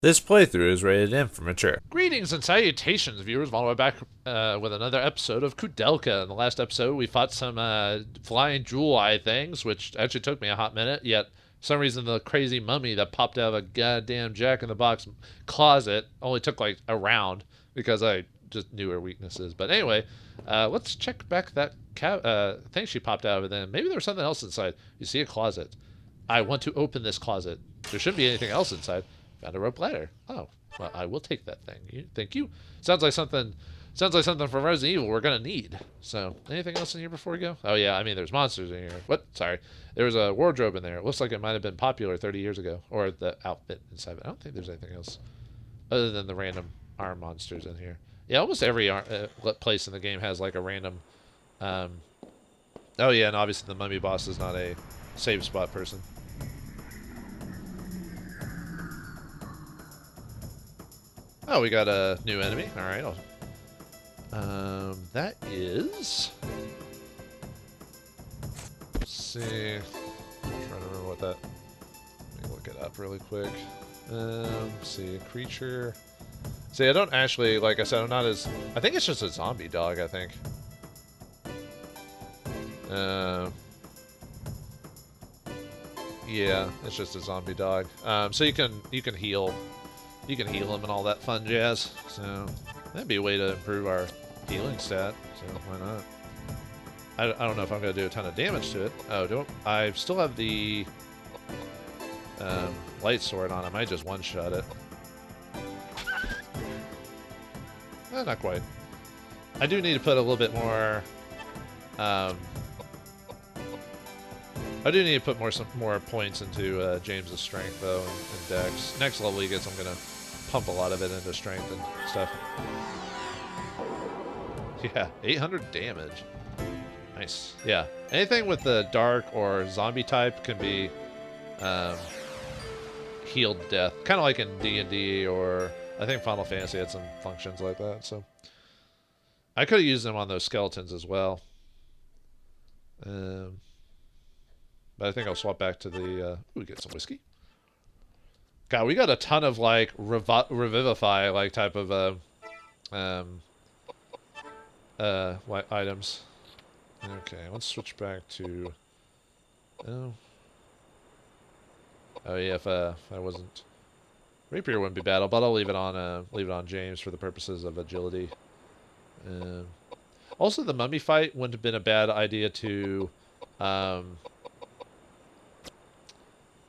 This playthrough is rated M for mature. Greetings and salutations, viewers. Vauldemare back with another episode of Koudelka. In the last episode, we fought some flying jewel eye things, which actually took me a hot minute, yet for some reason the crazy mummy that popped out of a goddamn Jack-in-the-Box closet only took like a round because I just knew her weaknesses. But anyway, let's check back that thing she popped out of then. Maybe there was something else inside. You see a closet. I want to open this closet. There shouldn't be anything else inside. Found a rope ladder. Oh, well, I will take that thing. Thank you. Sounds like something. Sounds like something from Resident Evil we're gonna need. So, anything else in here before we go? Oh yeah, I mean there's monsters in here. What? Sorry, there was a wardrobe in there. It looks like it might have been popular 30 years ago, or the outfit inside. I don't think there's anything else other than the random arm monsters in here. Yeah, almost every place in the game has like a random. Oh yeah, and obviously the mummy boss is not a save spot person. Oh, we got a new enemy. All right. That is. Let's see. I'm trying to remember what that. Let me look it up really quick. Let's see, creature. See, I don't actually, like I said, I'm not as. I think it's just a zombie dog. I think. Yeah, it's just a zombie dog. So you can heal. You can heal him and all that fun jazz. So that'd be a way to improve our healing stat. So why not? I don't know if I'm gonna do a ton of damage to it. Oh, I still have the light sword on. I might just one-shot it. Not quite. I do need to put a little bit more. I do need to put some more points into James's strength though and Dex. Next level he gets, I'm gonna pump a lot of it into strength and stuff. Yeah, 800 damage. Nice. Yeah, anything with the dark or zombie type can be healed to death. Kind of like in D&D, or I think Final Fantasy had some functions like that. So I could have used them on those skeletons as well. But I think I'll swap back to the... ooh, get some whiskey. God, we got a ton of, like, revivify, like, type of, items. Okay, let's switch back to... Oh. Oh, yeah, if I wasn't... Rapier wouldn't be bad, but I'll leave it on James for the purposes of agility. Also, the mummy fight wouldn't have been a bad idea to...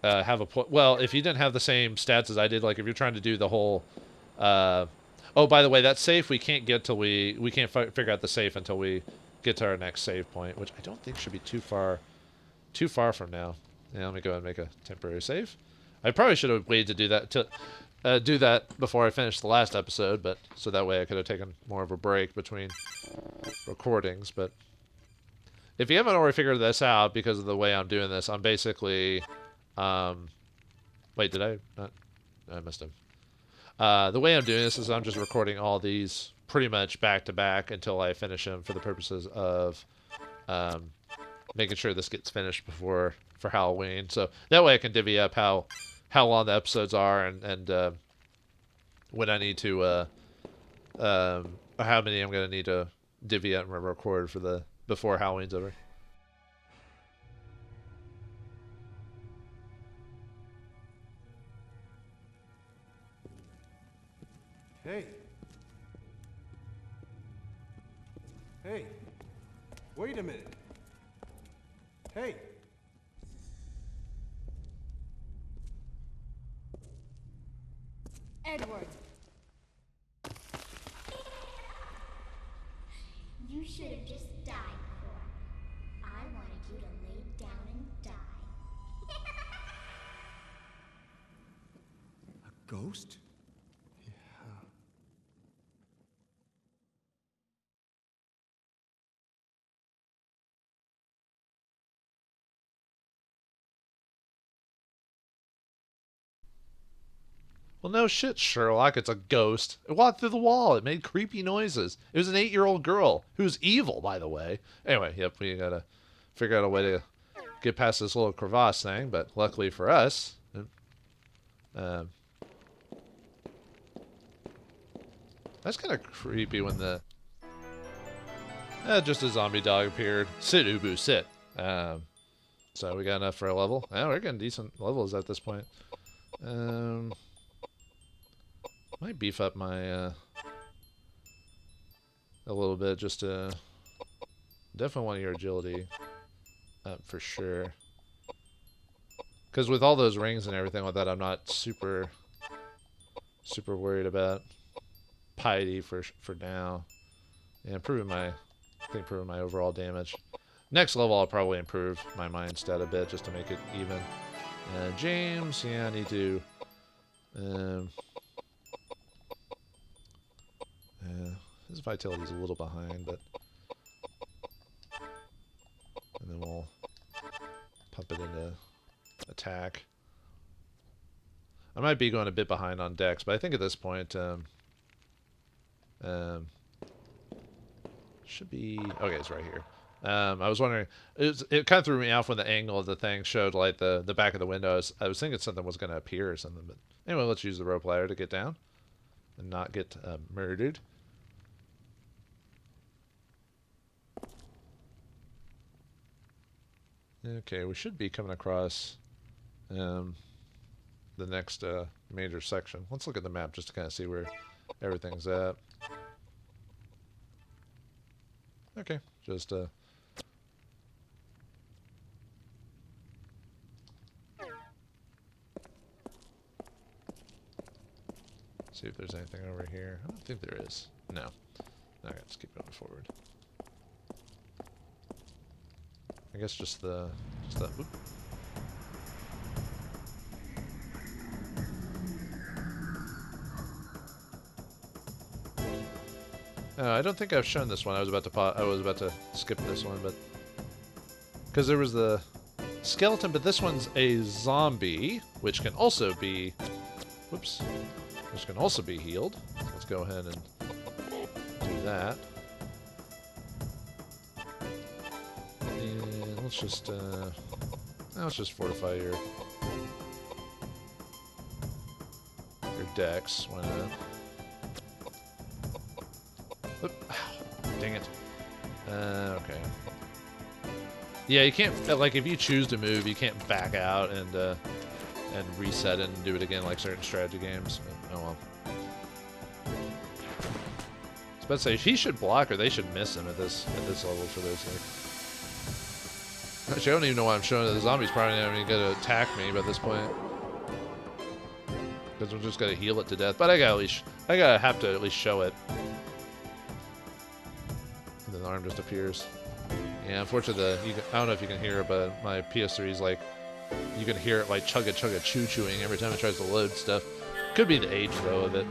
have a well, if you didn't have the same stats as I did, like if you're trying to do the whole oh, by the way, that safe we can't get till we can't figure out the safe until we get to our next save point, which I don't think should be too far from now. Yeah, let me go ahead and make a temporary save. I probably should have waited to do that before I finished the last episode, but so that way I could have taken more of a break between recordings. But if you haven't already figured this out, because of the way I'm doing this, I'm basically wait, did I not? I must have. The way I'm doing this is I'm just recording all these pretty much back to back until I finish them for the purposes of making sure this gets finished for Halloween. So that way I can divvy up how long the episodes are and when I need to how many I'm gonna need to divvy up and record for the before Halloween's over. Hey. Hey. Wait a minute. Hey. Edward. You should have just died, Cor. I wanted you to lay down and die. A ghost? Well, no shit, Sherlock. It's a ghost. It walked through the wall. It made creepy noises. It was an 8-year-old girl who's evil, by the way. Anyway, yep, we gotta figure out a way to get past this little crevasse thing. But luckily for us, That's kind of creepy when the... just a zombie dog appeared. Sit, Ubu, sit. So we got enough for a level. Oh, we're getting decent levels at this point. Might beef up my... a little bit just to... Definitely want your agility up for sure. Because with all those rings and everything like that, I'm not super worried about piety for now. Yeah, improving my overall damage. Next level, I'll probably improve my mind stat a bit just to make it even. James, yeah, I need to. His vitality's a little behind, but. And then we'll pump it into attack. I might be going a bit behind on Dex, but I think at this point, should be okay. It's right here. I was wondering. It kind of threw me off when the angle of the thing showed like the back of the window. I was thinking something was going to appear or something. But anyway, let's use the rope ladder to get down and not get murdered. Okay, we should be coming across the next major section. Let's look at the map just to kind of see where everything's at. Okay, just see if there's anything over here. I don't think there is. No. Okay, let's keep going forward. I guess just that. Whoop. I don't think I've shown this one. I was about to skip this one, but because there was the skeleton, but this one's a zombie, which can also be, whoops, which can also be healed. So let's go ahead and do that. And let's just fortify your dex. Why not? Oop. Dang it. Okay. Yeah, you can't, like, if you choose to move, you can't back out and reset it and do it again like certain strategy games. But, oh well. I was about to say, he should block or they should miss him at this level for this. Like. Actually, I don't even know why I'm showing it. The zombie's probably not even going to attack me by this point. Because we're just going to heal it to death. But I gotta have to at least show it. And then the arm just appears. Yeah, unfortunately, I don't know if you can hear it, but my PS3 is like, you can hear it like chugga choo-chooing every time it tries to load stuff. Could be the age, though, of it.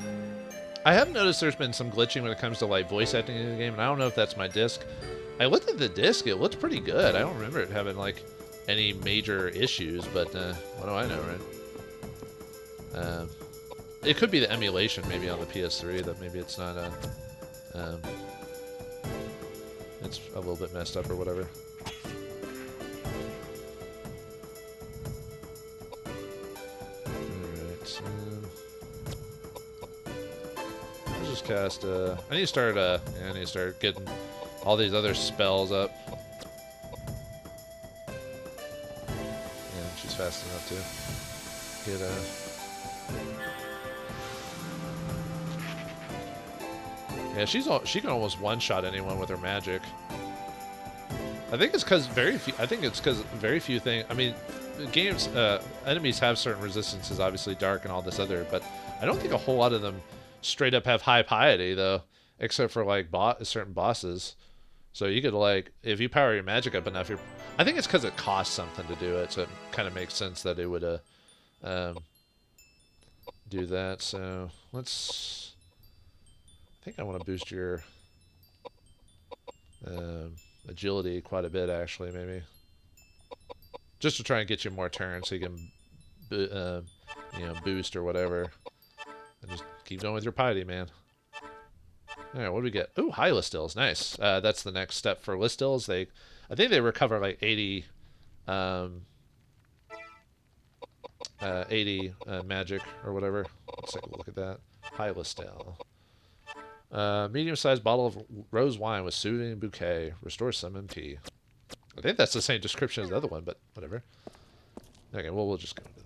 I have noticed there's been some glitching when it comes to like voice acting in the game, and I don't know if that's my disc. I looked at the disc, it looked pretty good. I don't remember it having like any major issues, but what do I know, right? It could be the emulation maybe on the PS3, that maybe it's not it's a little bit messed up or whatever. Alright, let's just cast, I need to start, getting all these other spells up. Yeah, she's fast enough to get, yeah, she can almost one-shot anyone with her magic. I think it's because very few things. I mean, games, enemies have certain resistances, obviously dark and all this other, but I don't think a whole lot of them straight up have high piety though, except for like certain bosses. So you could like, if you power your magic up enough, I think it's because it costs something to do it, so it kind of makes sense that it would do that. So let's. I think I want to boost your agility quite a bit, actually, maybe. Just to try and get you more turns so you can, boost or whatever. And just keep going with your piety, man. Alright, what do we get? Ooh, high listills. Nice. That's the next step for listills. I think they recover like 80 magic or whatever. Let's take a look at that. High listill. Medium-sized bottle of rose wine with soothing bouquet. Restores some MP. I think that's the same description as the other one, but whatever. Okay, well, we'll just go into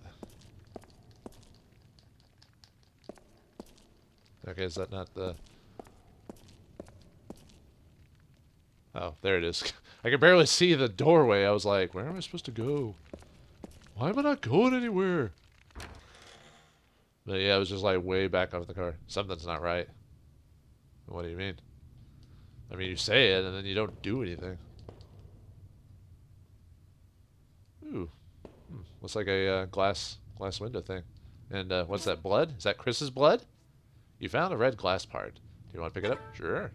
that. Okay, is that not the... Oh, there it is. I can barely see the doorway. I was like, where am I supposed to go? Why am I not going anywhere? But yeah, I was just like way back off the car. Something's not right. What do you mean? I mean, you say it and then you don't do anything. Ooh. Looks like a glass window thing. And what's that, blood? Is that Chris's blood? You found a red glass part. Do you want to pick it up? Sure.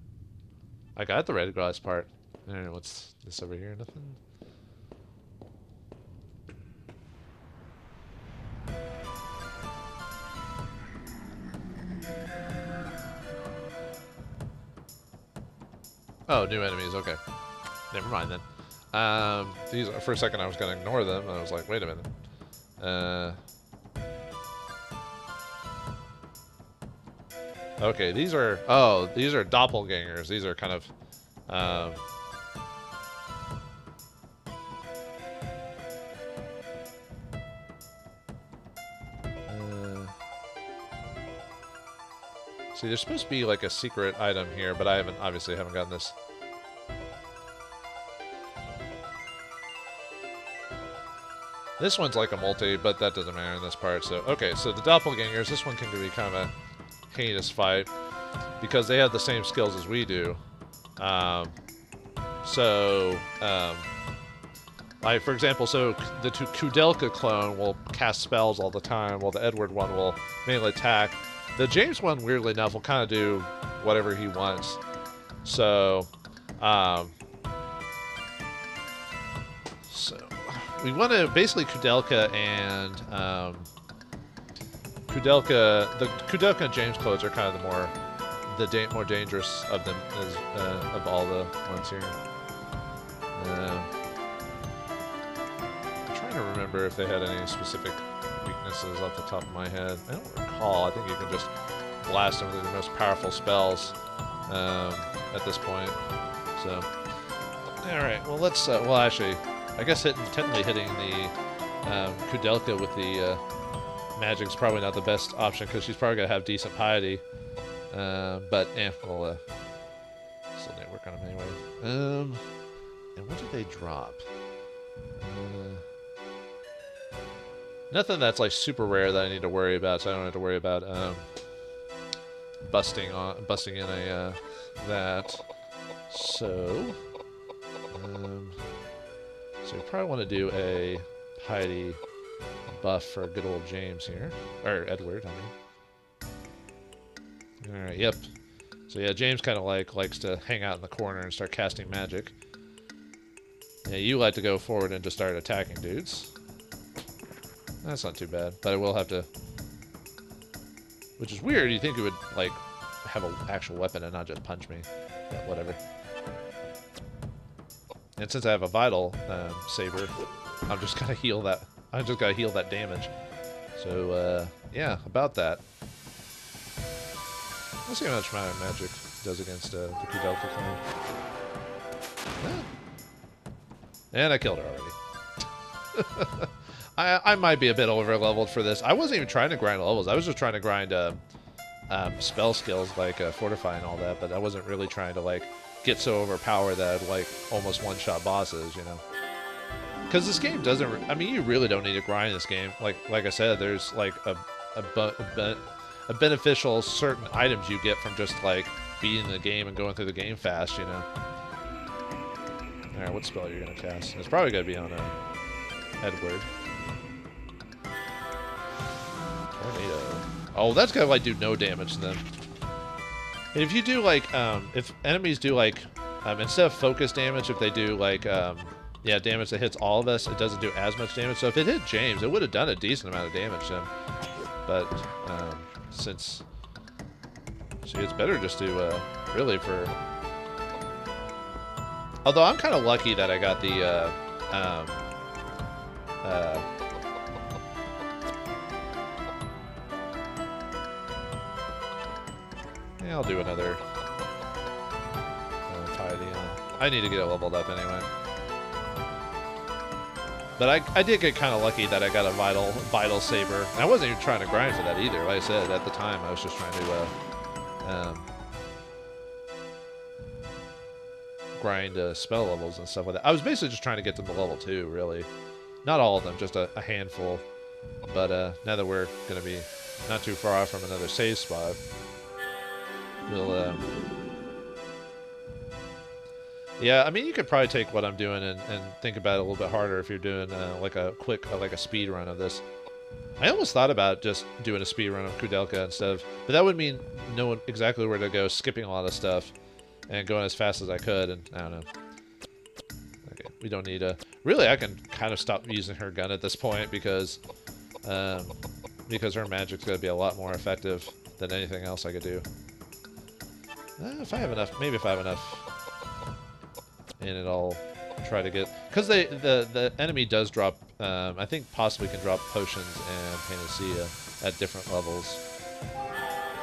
I got the red glass part. Alright, what's this over here? Nothing? Oh, new enemies. Okay. Never mind then. These, for a second I was going to ignore them. And I was like, wait a minute. Okay, these are... Oh, these are doppelgangers. These are kind of... see, there's supposed to be like a secret item here, but I obviously haven't gotten this. This one's like a multi, but that doesn't matter in this part. So, okay, so the doppelgangers, this one can be kind of a heinous fight because they have the same skills as we do. Like, for example, so the Koudelka clone will cast spells all the time, while the Edward one will mainly attack. The James one, weirdly enough, will kind of do whatever he wants. So, we want to basically Koudelka and the Koudelka and James clones are kind of the more dangerous of them of all the ones here. I'm trying to remember if they had any specific weaknesses off the top of my head. I don't recall. I think you can just blast them with the most powerful spells at this point. So, all right. Well, let's. Well, actually, I guess technically hitting the Koudelka with the magic's probably not the best option because she's probably gonna have decent piety. But we'll still need to work on them anyway. And what did they drop? Nothing that's like super rare that I need to worry about, so I don't have to worry about busting in a that. So we probably want to do a piety buff for good old James here, or Edward, I mean. All right, yep. So yeah, James kind of likes to hang out in the corner and start casting magic. Yeah, you like to go forward and just start attacking dudes. That's not too bad, but I will have to... Which is weird, you'd think it would, like, have an actual weapon and not just punch me. But whatever. And since I have a vital saber, I'm just gonna heal that. I just gotta heal that damage. So, yeah, about that. Let's see how much magic does against the Koudelka clone. And I killed her already. I might be a bit over-leveled for this. I wasn't even trying to grind levels. I was just trying to grind spell skills like Fortify and all that, but I wasn't really trying to like get so overpowered that I'd like almost one-shot bosses, you know? Because this game doesn't... I mean, you really don't need to grind this game. Like I said, there's like a beneficial certain items you get from just like beating the game and going through the game fast, you know? Alright, what spell are you going to cast? It's probably going to be on Edward. Tornado. Oh, that's gonna like do no damage to them. And if you do like, if enemies do like, instead of focus damage, if they do like, yeah, damage that hits all of us, it doesn't do as much damage. So if it hit James, it would have done a decent amount of damage to him. But since, see, it's better just to really for. Although I'm kind of lucky that I got the. Yeah, I'll do another piety on. I need to get it leveled up anyway. But I did get kind of lucky that I got a vital saber. And I wasn't even trying to grind for that either. Like I said, at the time I was just trying to grind spell levels and stuff like that. I was basically just trying to get them to level 2, really. Not all of them, just a handful. But now that we're going to be not too far off from another save spot, we'll... yeah, I mean, you could probably take what I'm doing and think about it a little bit harder if you're doing like a speed run of this. I almost thought about just doing a speed run of Koudelka instead of... But that would mean knowing exactly where to go, skipping a lot of stuff, and going as fast as I could, and I don't know. Okay, we don't need a... Really, I can kind of stop using her gun at this point because her magic's going to be a lot more effective than anything else I could do. If I have enough... Maybe if I have enough... And I'll try to get... Because the enemy does drop... I think possibly can drop potions and panacea at different levels.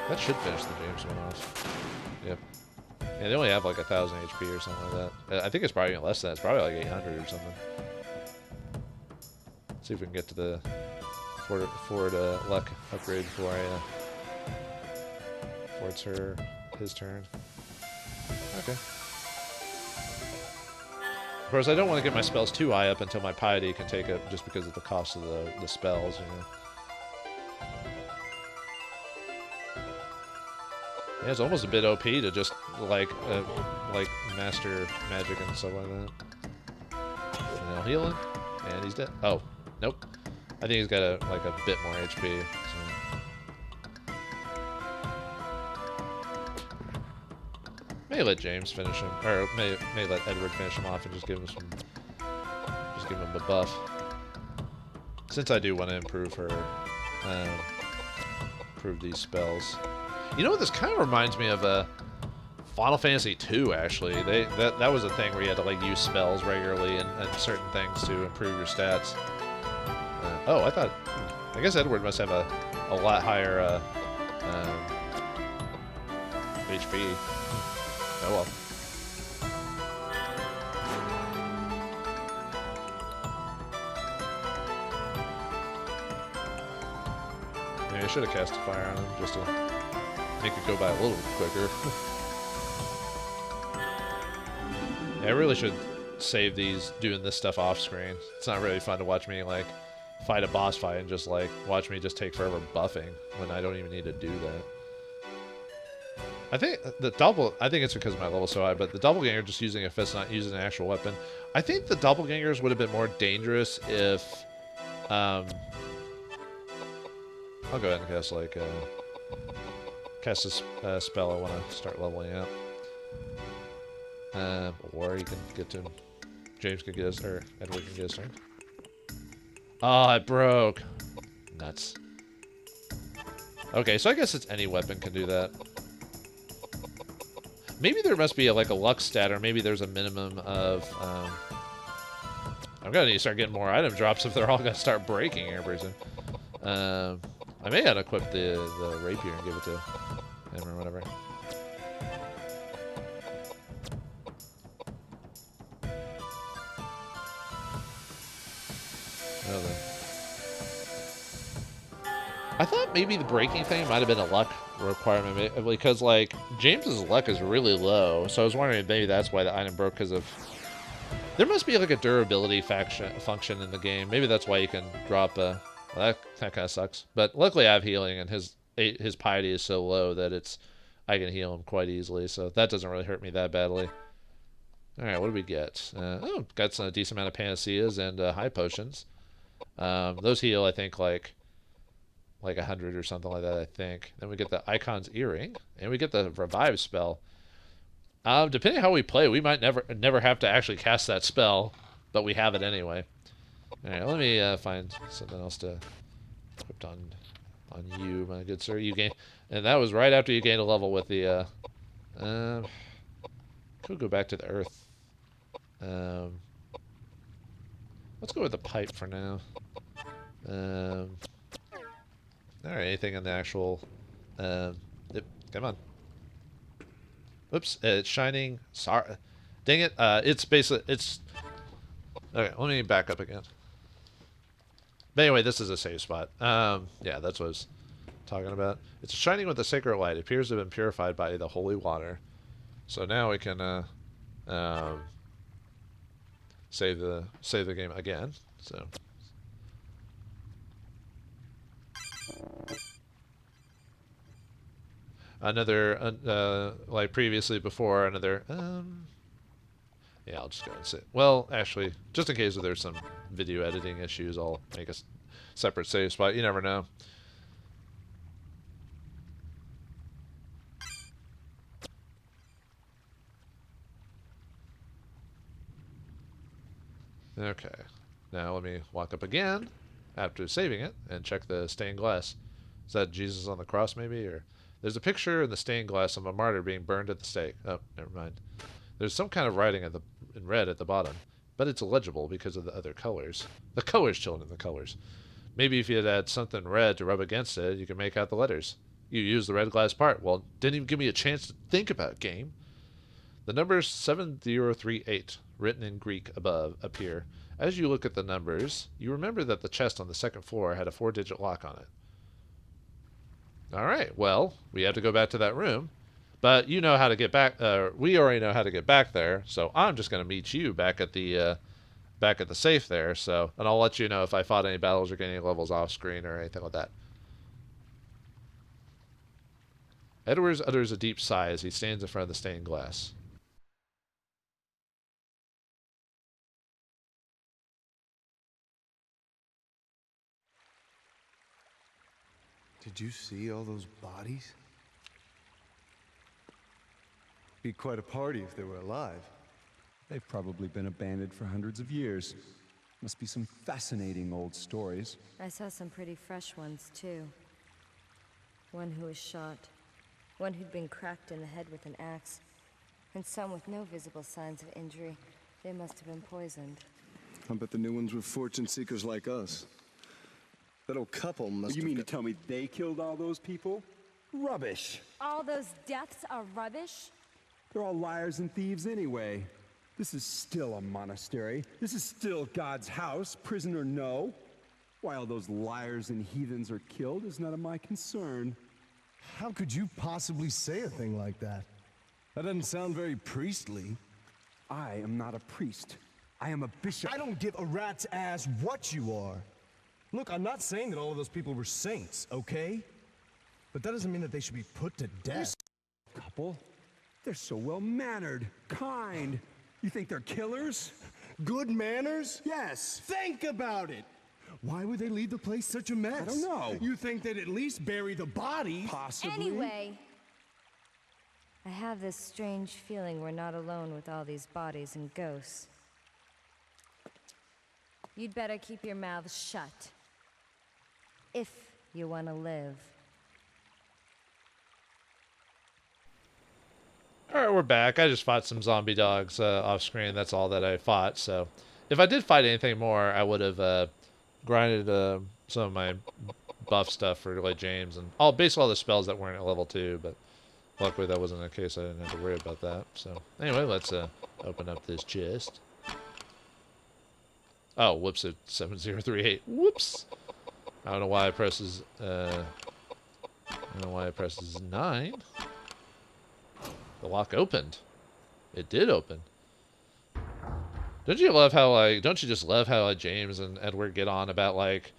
That should finish the James one off. Yep. Yeah, they only have like 1,000 HP or something like that. I think it's probably less than that. It's probably like 800 or something. Let's see if we can get to the forward luck upgrade before it's his turn. Okay. Of course, I don't want to get my spells too high up until my piety can take it, just because of the cost of the spells, you know. Yeah, it's almost a bit OP to just like master magic and stuff like that. And I'll heal him, and he's dead. Oh, nope. I think he's got a bit more HP. So. May let James finish him, or may let Edward finish him off and just give him a buff. Since I do want to improve these spells. You know what this kind of reminds me of? Final Fantasy II, actually. That was a thing where you had to like use spells regularly and certain things to improve your stats. Oh, I guess Edward must have a lot higher HP. Oh well. Maybe I should have cast a fire on him just to make it go by a little quicker. Yeah, I really should save these doing this stuff off screen. It's not really fun to watch me like fight a boss fight and just like watch me just take forever buffing when I don't even need to do that. I think it's because of my level so high, but the Doppelganger just using a fist, not using an actual weapon. I think the Doppelgangers would have been more dangerous if, I'll go ahead and cast a spell I want to start leveling up. Or you can get to him. James can get his, or Edward can get his turn. Oh, it broke. Nuts. Okay, so I guess it's any weapon can do that. Maybe there must be a luck stat, or maybe there's a minimum of... I'm gonna need to start getting more item drops if they're all gonna start breaking here pretty soon. I may unequip the rapier and give it to him or whatever. Oh, then. I thought maybe the breaking thing might have been a luck requirement, because like James's luck is really low, so I was wondering if maybe that's why the item broke, because of there must be like a durability function in the game. Maybe that's why you can drop well, that kind of sucks, but luckily I have healing, and his piety is so low that I can heal him quite easily, so that doesn't really hurt me that badly. All right, what do we get? Got a decent amount of panaceas and high potions. Those heal, I think, like 100 or something like that, I think. Then we get the Icon's Earring, and we get the Revive spell. Depending on how we play, we might never have to actually cast that spell, but we have it anyway. All right, let me find something else to equip on you, my good sir. You gain, and that was right after you gained a level with the. Could go back to the Earth. Let's go with the pipe for now. Alright, anything on the actual... come on. Oops, it's shining. Sorry. Dang it. It's basically, it's... Okay, let me back up again. But anyway, this is a safe spot. Yeah, that's what I was talking about. It's shining with a sacred light. It appears to have been purified by the holy water. So now we can save the game again. So another like previously before, another yeah, I'll just go and say, well, actually, just in case if there's some video editing issues, I'll make a separate save spot. You never know. Okay, now let me walk up again after saving it and check the stained glass. Is that Jesus on the cross maybe? Or there's a picture in the stained glass of a martyr being burned at the stake. Oh, never mind. There's some kind of writing in red at the bottom, but it's illegible because of the other colors. The colors, children, the colors. Maybe if you had had something red to rub against it, you could make out the letters. You used the red glass part. Well, didn't even give me a chance to think about it, game. The numbers 7038, written in Greek above, appear. As you look at the numbers, you remember that the chest on the second floor had a 4-digit lock on it. Alright, well, we have to go back to that room. But you know how to get back. We already know how to get back there, so I'm just going to meet you back at the safe there. So, and I'll let you know if I fought any battles or get any levels off screen or anything like that. Edwards utters a deep sigh as he stands in front of the stained glass. Did you see all those bodies? Be quite a party if they were alive. They've probably been abandoned for hundreds of years. Must be some fascinating old stories. I saw some pretty fresh ones, too. One who was shot. One who'd been cracked in the head with an axe. And some with no visible signs of injury. They must have been poisoned. I bet the new ones were fortune seekers like us. That old couple must You have mean to got- tell me they killed all those people? Rubbish! All those deaths are rubbish? They're all liars and thieves anyway. This is still a monastery. This is still God's house, prison or no. Why all those liars and heathens are killed is none of my concern. How could you possibly say a thing like that? That doesn't sound very priestly. I am not a priest. I am a bishop. I don't give a rat's ass what you are. Look, I'm not saying that all of those people were saints, okay? But that doesn't mean that they should be put to death. Couple. They're so well-mannered, kind. You think they're killers? Good manners? Yes. Think about it. Why would they leave the place such a mess? I don't know. You think they'd at least bury the body? Possibly. Anyway, I have this strange feeling we're not alone with all these bodies and ghosts. You'd better keep your mouth shut. If you want to live. Alright, we're back. I just fought some zombie dogs off screen. That's all that I fought. So, if I did fight anything more, I would have grinded some of my buff stuff for like James and basically all the spells that weren't at level 2. But luckily that wasn't the case. I didn't have to worry about that. So, anyway, let's open up this chest. Oh, whoops! It's 7038. Whoops! I don't know why I presses. I don't know why I presses 9. The lock opened. It did open. Don't you love how don't you just love how James and Edward get on about like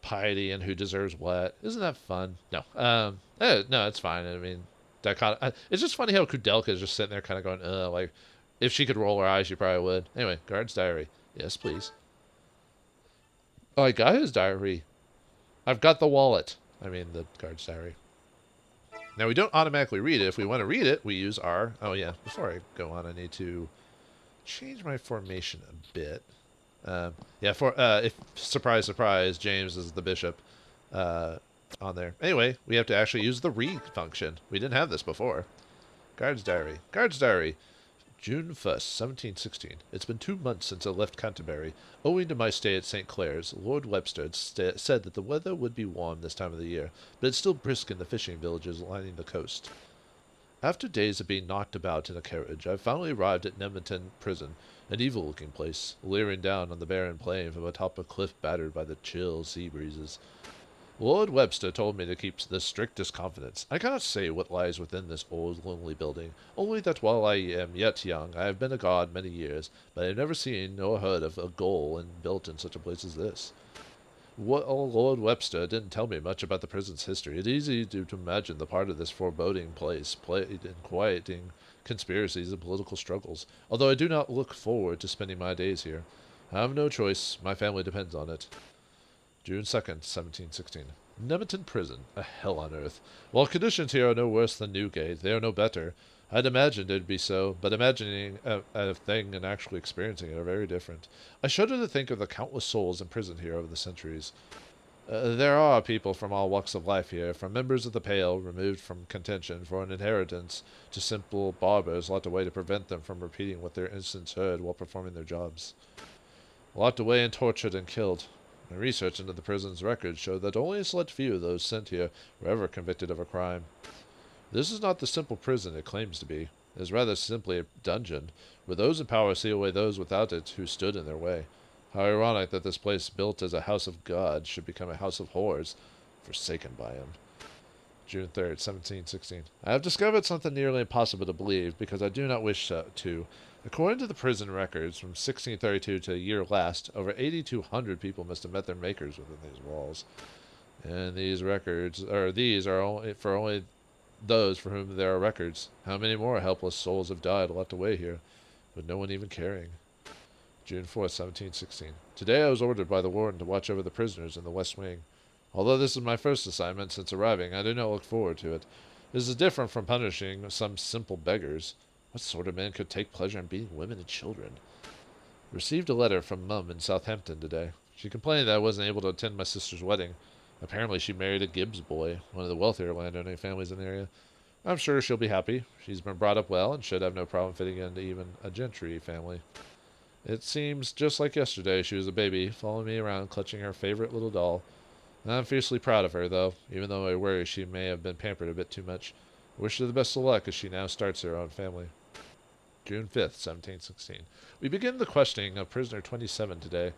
piety and who deserves what? Isn't that fun? No. No, it's fine. I mean, it's just funny how Koudelka is just sitting there kind of going, like, if she could roll her eyes, she probably would. Anyway, guard's diary. Yes, please. Oh, I got his diary. I've got the wallet. I mean, the guard's diary. Now, we don't automatically read it. If we want to read it, we use our... Oh, yeah. Before I go on, I need to change my formation a bit. Yeah, if surprise, surprise, James is the bishop on there. Anyway, we have to actually use the read function. We didn't have this before. Guard's diary. Guard's diary. June 1st, 1716. It's been 2 months since I left Canterbury. Owing to my stay at St. Clair's, Lord Webster said that the weather would be warm this time of the year, but it's still brisk in the fishing villages lining the coast. After days of being knocked about in a carriage, I finally arrived at Nemeton Prison, an evil-looking place, leering down on the barren plain from atop a cliff battered by the chill sea breezes. Lord Webster told me to keep the strictest confidence. I cannot say what lies within this old, lonely building, only that while I am yet young, I have been a guard many years, but I have never seen nor heard of a gaol built in such a place as this. Lord Webster didn't tell me much about the prison's history. It's easy to imagine the part of this foreboding place played in quieting conspiracies and political struggles, although I do not look forward to spending my days here. I have no choice. My family depends on it. June 2nd, 1716. Nemeton Prison, a hell on earth. While conditions here are no worse than Newgate, they are no better. I'd imagined it'd be so, but imagining a thing and actually experiencing it are very different. I shudder to think of the countless souls imprisoned here over the centuries. There are people from all walks of life here, from members of the Pale, removed from contention for an inheritance, to simple barbers locked away to prevent them from repeating what their innocents heard while performing their jobs. Locked away and tortured and killed. My research into the prison's records showed that only a select few of those sent here were ever convicted of a crime. This is not the simple prison it claims to be. It is rather simply a dungeon, where those in power seal away those without it who stood in their way. How ironic that this place, built as a house of God, should become a house of horrors, forsaken by him. June 3rd, 1716. I have discovered something nearly impossible to believe, because I do not wish to. According to the prison records, from 1632 to the year last, over 8,200 people must have met their makers within these walls. And these records, are only those for whom there are records. How many more helpless souls have died locked away here, with no one even caring? June 4th, 1716. Today I was ordered by the warden to watch over the prisoners in the West Wing. Although this is my first assignment since arriving, I do not look forward to it. This is different from punishing some simple beggars. What sort of man could take pleasure in beating women and children? Received a letter from Mum in Southampton today. She complained that I wasn't able to attend my sister's wedding. Apparently she married a Gibbs boy, one of the wealthier landowning families in the area. I'm sure she'll be happy. She's been brought up well and should have no problem fitting into even a gentry family. It seems just like yesterday she was a baby, following me around clutching her favorite little doll. I'm fiercely proud of her, though, even though I worry she may have been pampered a bit too much. I wish her the best of luck as she now starts her own family. June 5th, 1716. We begin the questioning of prisoner 27 today.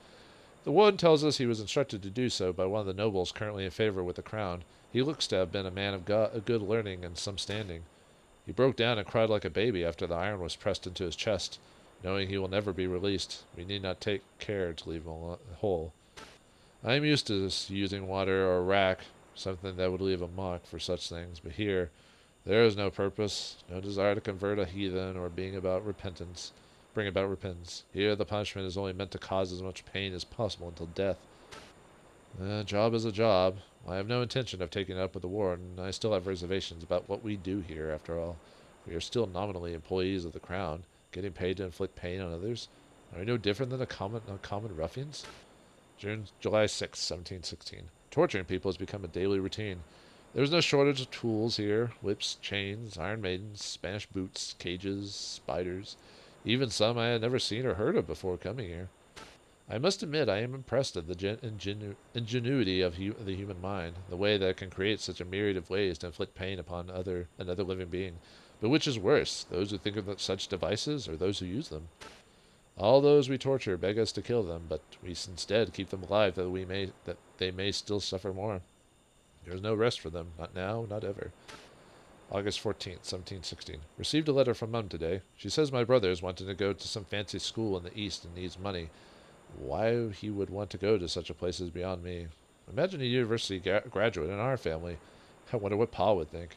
The warden tells us he was instructed to do so by one of the nobles currently in favor with the crown. He looks to have been a man of good learning and some standing. He broke down and cried like a baby after the iron was pressed into his chest. Knowing he will never be released, we need not take care to leave him whole. I am used to this, using water or a rack, something that would leave a mark for such things, but here, there is no purpose, no desire to convert a heathen or bring about repentance. Here the punishment is only meant to cause as much pain as possible until death. A job is a job. I have no intention of taking it up with the warden. I still have reservations about what we do here, after all. We are still nominally employees of the crown, getting paid to inflict pain on others. Are we no different than common ruffians? July 6, 1716. Torturing people has become a daily routine. There is no shortage of tools here. Whips, chains, iron maidens, Spanish boots, cages, spiders. Even some I had never seen or heard of before coming here. I must admit I am impressed at the ingenuity of the human mind, the way that it can create such a myriad of ways to inflict pain upon another living being. But which is worse, those who think of such devices or those who use them? All those we torture beg us to kill them, but we instead keep them alive that they may still suffer more. There is no rest for them, not now, not ever. August 14th, 1716. Received a letter from Mum today. She says my brother is wanting to go to some fancy school in the East and needs money. Why he would want to go to such a place is beyond me. Imagine a university graduate in our family. I wonder what Pa would think.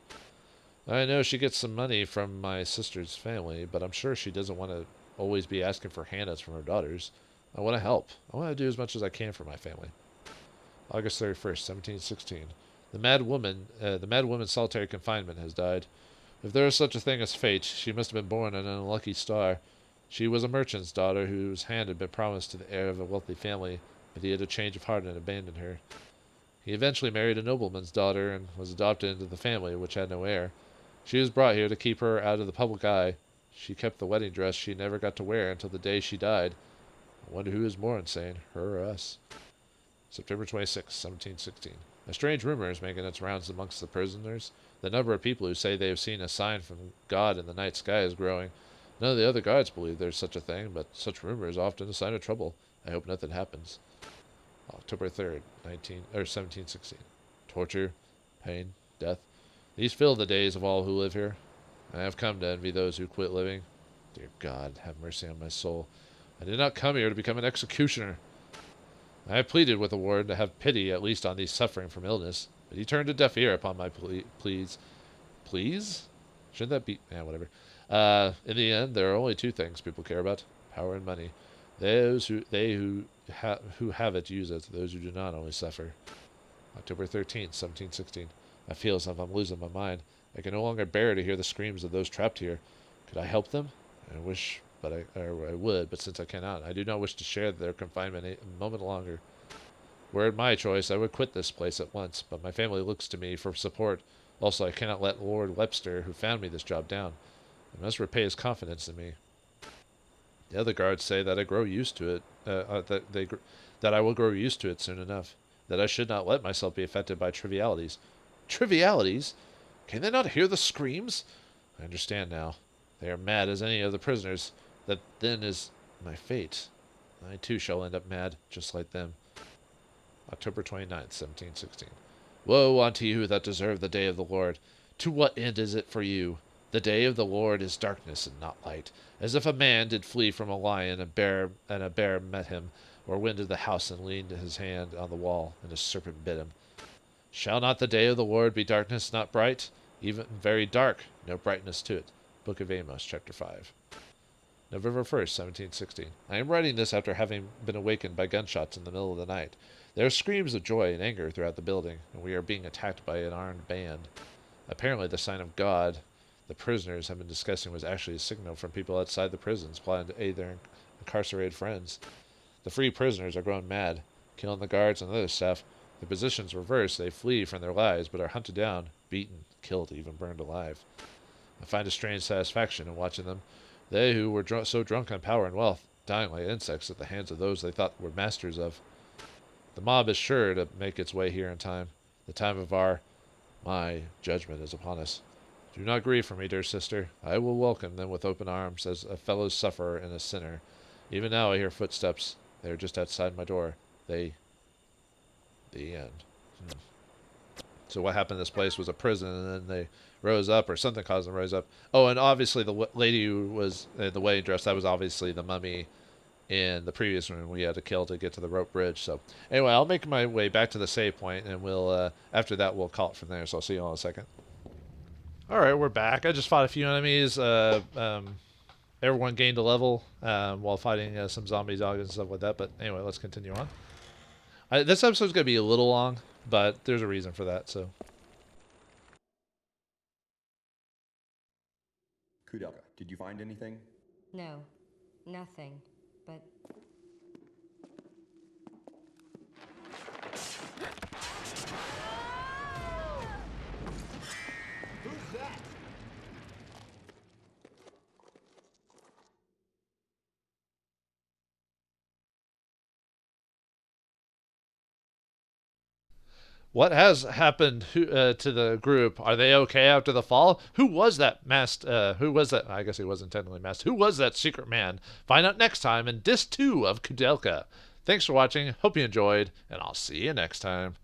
I know she gets some money from my sister's family, but I'm sure she doesn't want to always be asking for handouts from her daughters. I want to help. I want to do as much as I can for my family. August 31st, 1716. The mad woman's solitary confinement has died. If there is such a thing as fate, she must have been born an unlucky star. She was a merchant's daughter whose hand had been promised to the heir of a wealthy family, but he had a change of heart and abandoned her. He eventually married a nobleman's daughter and was adopted into the family, which had no heir. She was brought here to keep her out of the public eye. She kept the wedding dress she never got to wear until the day she died. I wonder who is more insane, her or us. September 26, 1716. A strange rumor is making its rounds amongst the prisoners. The number of people who say they have seen a sign from God in the night sky is growing. None of the other guards believe there's such a thing, but such rumors are often a sign of trouble. I hope nothing happens. October 3rd, 1716. Torture, pain, death. These fill the days of all who live here. I have come to envy those who quit living. Dear God, have mercy on my soul. I did not come here to become an executioner. I have pleaded with the warden to have pity at least on these suffering from illness, but he turned a deaf ear upon my pleas. Please? Shouldn't that be... whatever. In the end, there are only two things people care about: power and money. Who have it use it. Those who do not only suffer. October 13th, 1716. I feel as if I'm losing my mind. I can no longer bear to hear the screams of those trapped here. Could I help them? I wish, but I would, but since I cannot, I do not wish to share their confinement a moment longer. Were it my choice, I would quit this place at once, but my family looks to me for support. Also, I cannot let Lord Webster, who found me this job, down. I must repay his confidence in me. The other guards say that I grow used to it, that I will grow used to it soon enough, that I should not let myself be affected by trivialities. Trivialities? Can they not hear the screams? I understand now. They are mad as any of the prisoners. That then is my fate. I too shall end up mad, just like them. October 29th, 1716. Woe unto you that deserve the day of the Lord. To what end is it for you? The day of the Lord is darkness and not light, as if a man did flee from a lion, and a bear met him, or went into the house and leaned his hand on the wall, and a serpent bit him. Shall not the day of the Lord be darkness, not bright? Even very dark, no brightness to it. Book of Amos, chapter 5. November 1st, 1716. I am writing this after having been awakened by gunshots in the middle of the night. There are screams of joy and anger throughout the building, and we are being attacked by an armed band. Apparently the sign of God the prisoners have been discussing was actually a signal from people outside the prisons plotting to aid their incarcerated friends. The free prisoners are growing mad, killing the guards and other staff. Their positions reversed, they flee from their lives, but are hunted down, beaten, killed, even burned alive. I find a strange satisfaction in watching them. They who were so drunk on power and wealth, dying like insects at the hands of those they thought were masters of. The mob is sure to make its way here in time. The time of my judgment is upon us. Do not grieve for me, dear sister. I will welcome them with open arms as a fellow sufferer and a sinner. Even now I hear footsteps. They are just outside my door. The end. So what happened in this place was a prison, and then they rose up, or something caused them to rise up. Oh, and obviously the lady who was in the wedding dress, that was obviously the mummy in the previous room we had to kill to get to the rope bridge. So anyway, I'll make my way back to the save point, and we'll after that we'll call it from there. So I'll see you all in a second. All right, we're back. I just fought a few enemies. Everyone gained a level while fighting some zombie dogs and stuff like that. But anyway, let's continue on. This episode's going to be a little long, but there's a reason for that. So, Koudelka, did you find anything? No, nothing. But Who's that? what has happened to the group? Are they okay after the fall? Who was that masked? Who was that? I guess he wasn't technically masked. Who was that secret man? Find out next time in Disc 2 of Koudelka. Thanks for watching. Hope you enjoyed, and I'll see you next time.